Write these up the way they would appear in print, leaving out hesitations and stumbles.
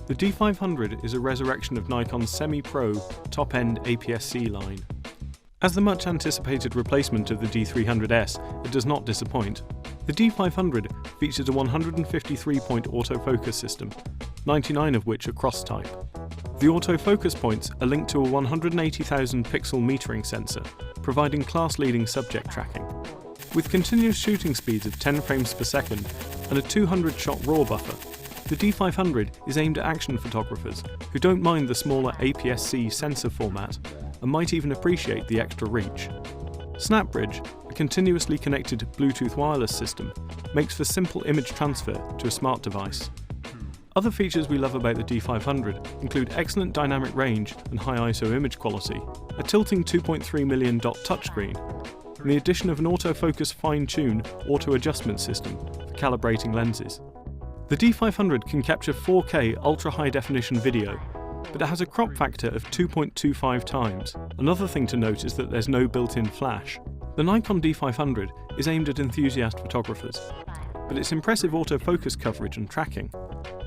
The D500 is a resurrection of Nikon's semi-pro, top-end APS-C line. As the much-anticipated replacement of the D300S, it does not disappoint. The D500 features a 153-point autofocus system, 99 of which are cross-type. The autofocus points are linked to a 180,000 pixel metering sensor, providing class-leading subject tracking. With continuous shooting speeds of 10 frames per second and a 200-shot RAW buffer, the D500 is aimed at action photographers who don't mind the smaller APS-C sensor format and might even appreciate the extra reach. SnapBridge, a continuously connected Bluetooth wireless system, makes for simple image transfer to a smart device. Other features we love about the D500 include excellent dynamic range and high ISO image quality, a tilting 2.3 million dot touchscreen, and the addition of an autofocus fine-tune auto-adjustment system for calibrating lenses. The D500 can capture 4K ultra-high-definition video, but it has a crop factor of 2.25 times. Another thing to note is that there's no built-in flash. The Nikon D500 is aimed at enthusiast photographers, but its impressive autofocus coverage and tracking,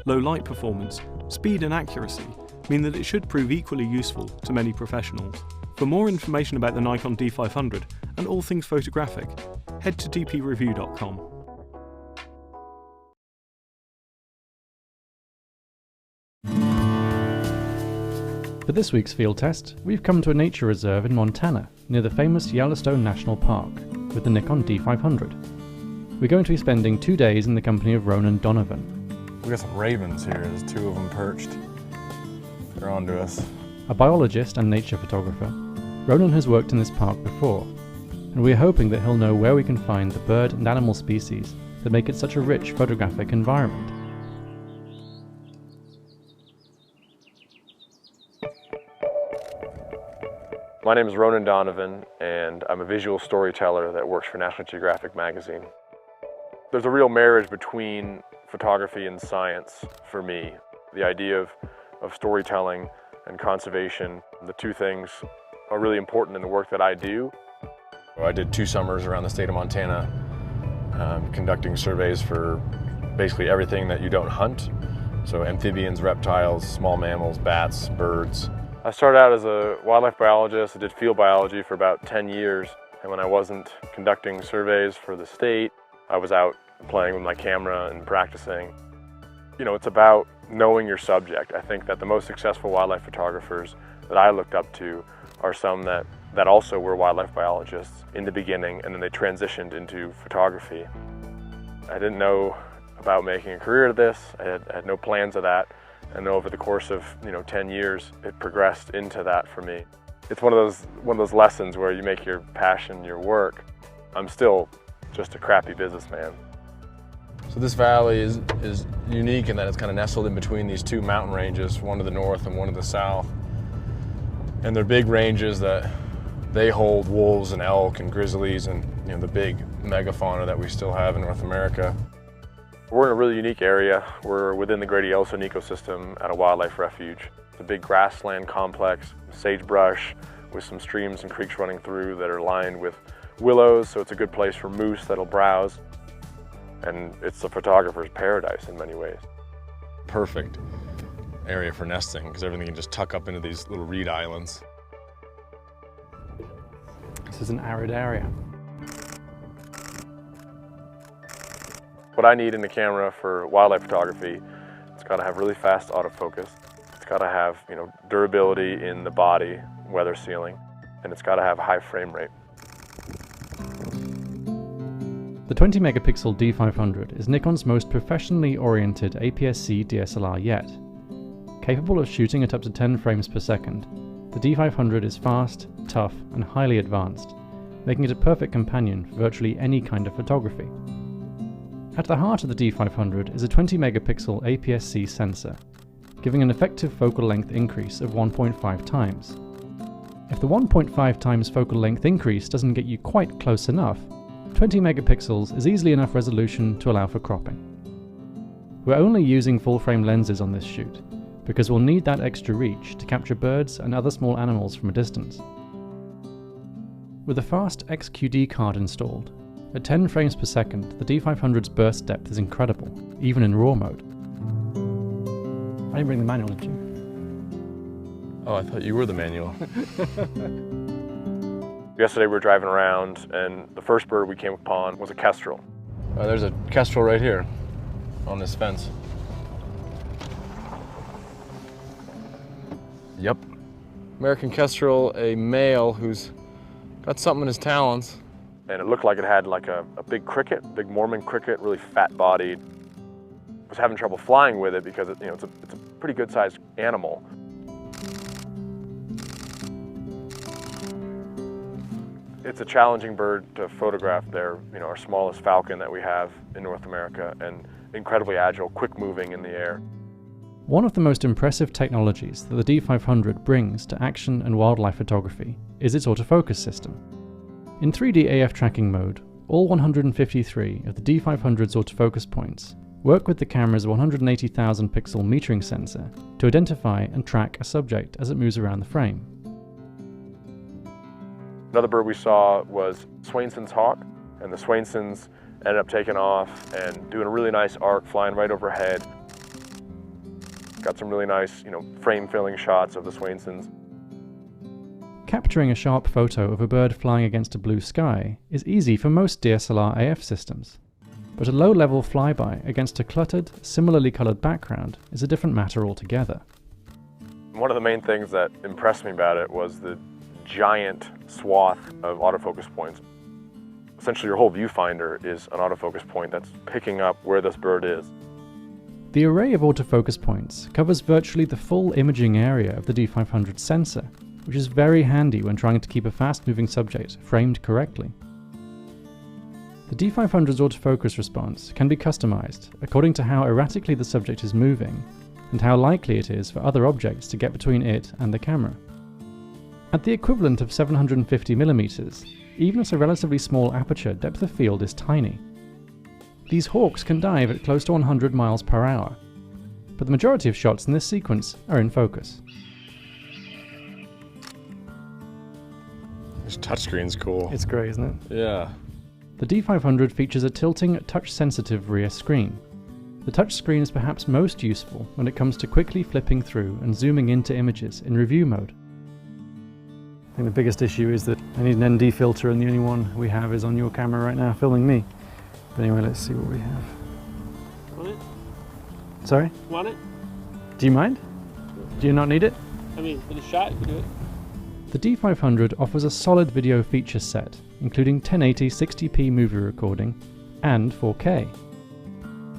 low light performance, speed and accuracy mean that it should prove equally useful to many professionals. For more information about the Nikon D500 and all things photographic, head to dpreview.com. For this week's field test, we've come to a nature reserve in Montana, near the famous Yellowstone National Park, with the Nikon D500. We're going to be spending 2 days in the company of Ronan Donovan. We got some ravens here, there's 2 of them perched. They're onto us. A biologist and nature photographer, Ronan has worked in this park before, and we're hoping that he'll know where we can find the bird and animal species that make it such a rich photographic environment. My name is Ronan Donovan, and I'm a visual storyteller that works for National Geographic magazine. There's a real marriage between photography and science for me. The idea of storytelling and conservation, the 2 things are really important in the work that I do. I did 2 summers around the state of Montana, conducting surveys for basically everything that you don't hunt. So amphibians, reptiles, small mammals, bats, birds. I started out as a wildlife biologist. I did field biology for about 10 years. And when I wasn't conducting surveys for the state, I was out playing with my camera and practicing. You know, it's about knowing your subject. I think that the most successful wildlife photographers that I looked up to are some that also were wildlife biologists in the beginning, and then they transitioned into photography. I didn't know about making a career of this. I had no plans of that. And over the course of 10 years, it progressed into that for me. It's one of those lessons where you make your passion your work. I'm still just a crappy businessman. So this valley is unique in that it's kind of nestled in between these 2 mountain ranges, one to the north and one to the south. And they're big ranges that they hold wolves and elk and grizzlies and the big megafauna that we still have in North America. We're in a really unique area. We're within the Greater Yellowstone ecosystem at a wildlife refuge. It's a big grassland complex, sagebrush with some streams and creeks running through that are lined with willows, so it's a good place for moose that'll browse. And it's a photographer's paradise in many ways. Perfect area for nesting because everything can just tuck up into these little reed islands. This is an arid area. What I need in the camera for wildlife photography, it's got to have really fast autofocus. It's got to have, durability in the body, weather sealing, and it's got to have a high frame rate. The 20 megapixel D500 is Nikon's most professionally oriented APS-C DSLR yet. Capable of shooting at up to 10 frames per second, the D500 is fast, tough, and highly advanced, making it a perfect companion for virtually any kind of photography. At the heart of the D500 is a 20 megapixel APS-C sensor, giving an effective focal length increase of 1.5 times. If the 1.5 times focal length increase doesn't get you quite close enough, 20 megapixels is easily enough resolution to allow for cropping. We're only using full-frame lenses on this shoot, because we'll need that extra reach to capture birds and other small animals from a distance. With a fast XQD card installed, at 10 frames per second, the D500's burst depth is incredible, even in RAW mode. I didn't bring the manual, did you? Oh, I thought you were the manual. Yesterday we were driving around and the first bird we came upon was a kestrel. There's a kestrel right here on this fence. Yep. American kestrel, a male who's got something in his talons. And it looked like it had like a big cricket, big Mormon cricket, really fat bodied. I was having trouble flying with it because it's a pretty good sized animal. It's a challenging bird to photograph. They're our smallest falcon that we have in North America, and incredibly agile, quick moving in the air. One of the most impressive technologies that the D500 brings to action and wildlife photography is its autofocus system. In 3D AF tracking mode, all 153 of the D500's autofocus points work with the camera's 180,000 pixel metering sensor to identify and track a subject as it moves around the frame. Another bird we saw was Swainson's hawk, and the Swainsons ended up taking off and doing a really nice arc, flying right overhead. Got some really nice, frame-filling shots of the Swainsons. Capturing a sharp photo of a bird flying against a blue sky is easy for most DSLR AF systems, but a low-level flyby against a cluttered, similarly colored background is a different matter altogether. One of the main things that impressed me about it was the giant swath of autofocus points. Essentially, your whole viewfinder is an autofocus point that's picking up where this bird is. The array of autofocus points covers virtually the full imaging area of the D500 sensor, which is very handy when trying to keep a fast-moving subject framed correctly. The D500's autofocus response can be customized according to how erratically the subject is moving and how likely it is for other objects to get between it and the camera. At the equivalent of 750mm, even at a relatively small aperture, depth of field is tiny. These hawks can dive at close to 100 miles per hour, but the majority of shots in this sequence are in focus. This touchscreen's cool. It's great, isn't it? Yeah. The D500 features a tilting, touch-sensitive rear screen. The touchscreen is perhaps most useful when it comes to quickly flipping through and zooming into images in review mode. I think the biggest issue is that I need an ND filter, and the only one we have is on your camera right now, filming me. But anyway, let's see what we have. Want it? Sorry? Want it? Do you mind? Do you not need it? I mean, for the shot, you can do it. The D500 offers a solid video feature set, including 1080 60p movie recording and 4K.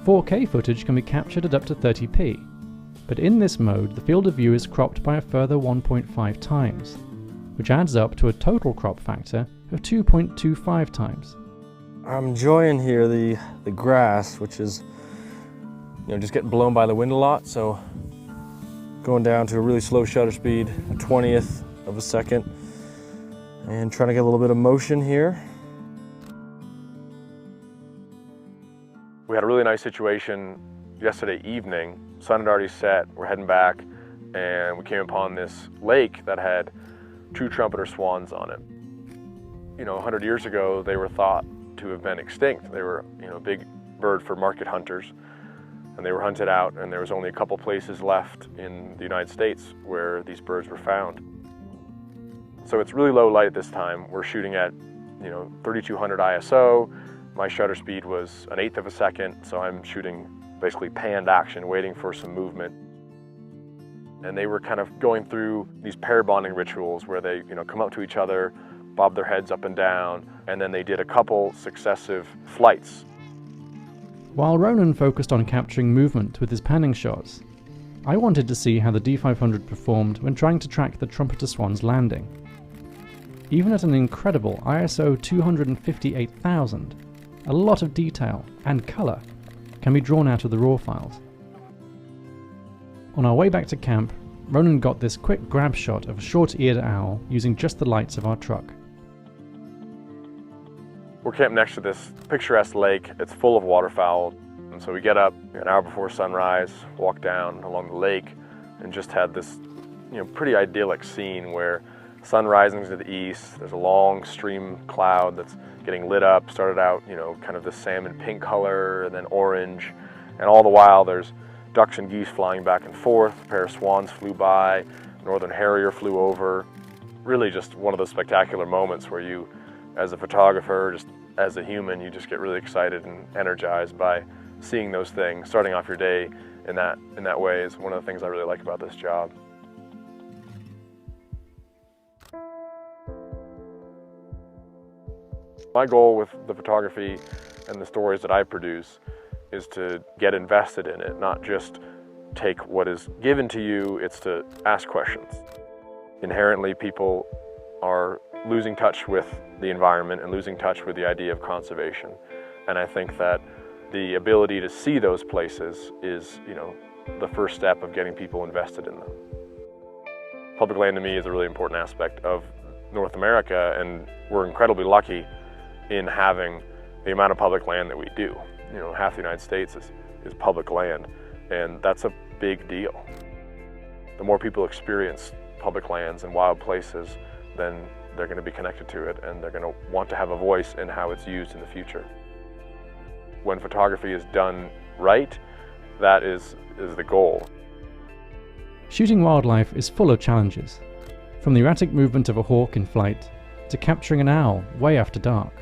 4K footage can be captured at up to 30p, but in this mode the field of view is cropped by a further 1.5 times, which adds up to a total crop factor of 2.25 times. I'm enjoying here the grass, which is just getting blown by the wind a lot, so going down to a really slow shutter speed, a 20th of a second, and trying to get a little bit of motion here. We had a really nice situation yesterday evening. Sun had already set, we're heading back, and we came upon this lake that had true trumpeter swans on it. 100 years ago, they were thought to have been extinct. They were, a big bird for market hunters, and they were hunted out, and there was only a couple places left in the United States where these birds were found. So it's really low light at this time. We're shooting at, 3200 ISO. My shutter speed was an eighth of a second, so I'm shooting basically panned action, waiting for some movement. And they were kind of going through these pair bonding rituals where they, come up to each other, bob their heads up and down, and then they did a couple successive flights. While Ronan focused on capturing movement with his panning shots, I wanted to see how the D500 performed when trying to track the trumpeter swan's landing. Even at an incredible ISO 258,000, a lot of detail and colour can be drawn out of the raw files. On our way back to camp, Ronan got this quick grab shot of a short-eared owl using just the lights of our truck. We're camped next to this picturesque lake. It's full of waterfowl. And so we get up an hour before sunrise, walk down along the lake, and just had this pretty idyllic scene where sun rising to the east, there's a long stream cloud that's getting lit up, started out, kind of the salmon pink color and then orange. And all the while there's, ducks and geese flying back and forth, a pair of swans flew by, northern harrier flew over. Really just one of those spectacular moments where you, as a photographer, just as a human, you just get really excited and energized by seeing those things. Starting off your day in that way is one of the things I really like about this job. My goal with the photography and the stories that I produce is to get invested in it, not just take what is given to you, it's to ask questions. Inherently, people are losing touch with the environment and losing touch with the idea of conservation. And I think that the ability to see those places is, the first step of getting people invested in them. Public land to me is a really important aspect of North America, and we're incredibly lucky in having the amount of public land that we do. Half the United States is public land, and that's a big deal. The more people experience public lands and wild places, then they're going to be connected to it, and they're going to want to have a voice in how it's used in the future. When photography is done right, that is the goal. Shooting wildlife is full of challenges, from the erratic movement of a hawk in flight to capturing an owl way after dark.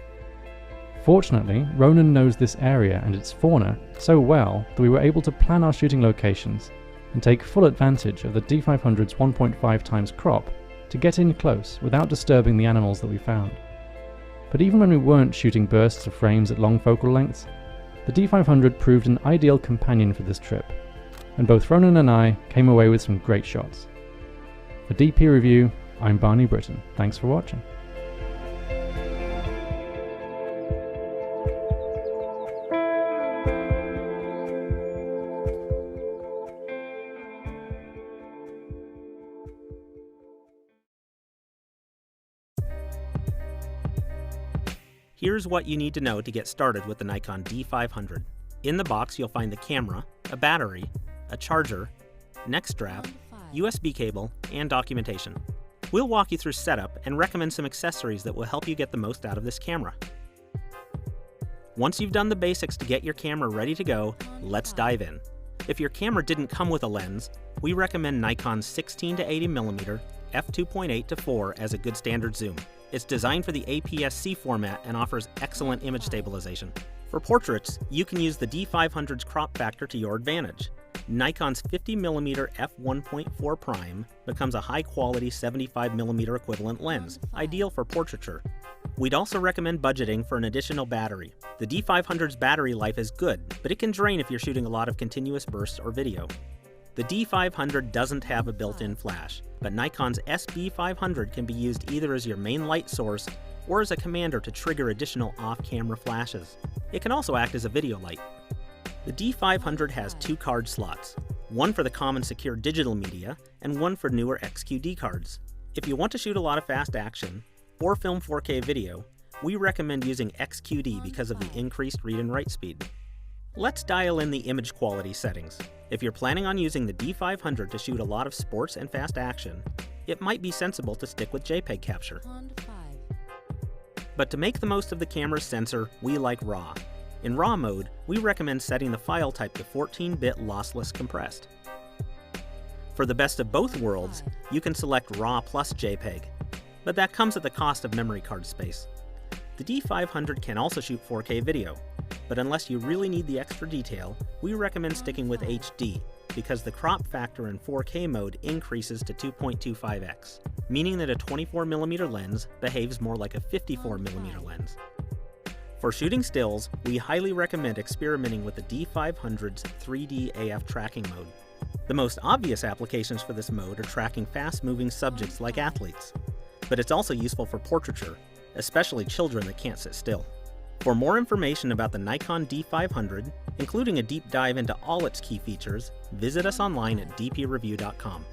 Fortunately, Ronan knows this area and its fauna so well that we were able to plan our shooting locations and take full advantage of the D500's 1.5 times crop to get in close without disturbing the animals that we found. But even when we weren't shooting bursts of frames at long focal lengths, the D500 proved an ideal companion for this trip, and both Ronan and I came away with some great shots. For DP Review, I'm Barney Britton. Thanks for watching. Here's what you need to know to get started with the Nikon D500. In the box, you'll find the camera, a battery, a charger, neck strap, USB cable, and documentation. We'll walk you through setup and recommend some accessories that will help you get the most out of this camera. Once you've done the basics to get your camera ready to go, let's dive in. If your camera didn't come with a lens, we recommend Nikon's 16 to 80mm f2.8 to 4 as a good standard zoom. It's designed for the APS-C format and offers excellent image stabilization. For portraits, you can use the D500's crop factor to your advantage. Nikon's 50mm f1.4 prime becomes a high-quality 75mm equivalent lens, ideal for portraiture. We'd also recommend budgeting for an additional battery. The D500's battery life is good, but it can drain if you're shooting a lot of continuous bursts or video. The D500 doesn't have a built-in flash, but Nikon's SB500 can be used either as your main light source or as a commander to trigger additional off-camera flashes. It can also act as a video light. The D500 has 2 card slots, one for the common secure digital media and one for newer XQD cards. If you want to shoot a lot of fast action or film 4K video, we recommend using XQD because of the increased read and write speed. Let's dial in the image quality settings. If you're planning on using the D500 to shoot a lot of sports and fast action, it might be sensible to stick with JPEG capture. But to make the most of the camera's sensor, we like RAW. In RAW mode, we recommend setting the file type to 14-bit lossless compressed. For the best of both worlds, you can select RAW plus JPEG, but that comes at the cost of memory card space. The D500 can also shoot 4K video, but unless you really need the extra detail, we recommend sticking with HD, because the crop factor in 4K mode increases to 2.25x, meaning that a 24mm lens behaves more like a 54mm lens. For shooting stills, we highly recommend experimenting with the D500's 3D AF tracking mode. The most obvious applications for this mode are tracking fast-moving subjects like athletes, but it's also useful for portraiture, especially children that can't sit still. For more information about the Nikon D500, including a deep dive into all its key features, visit us online at dpreview.com.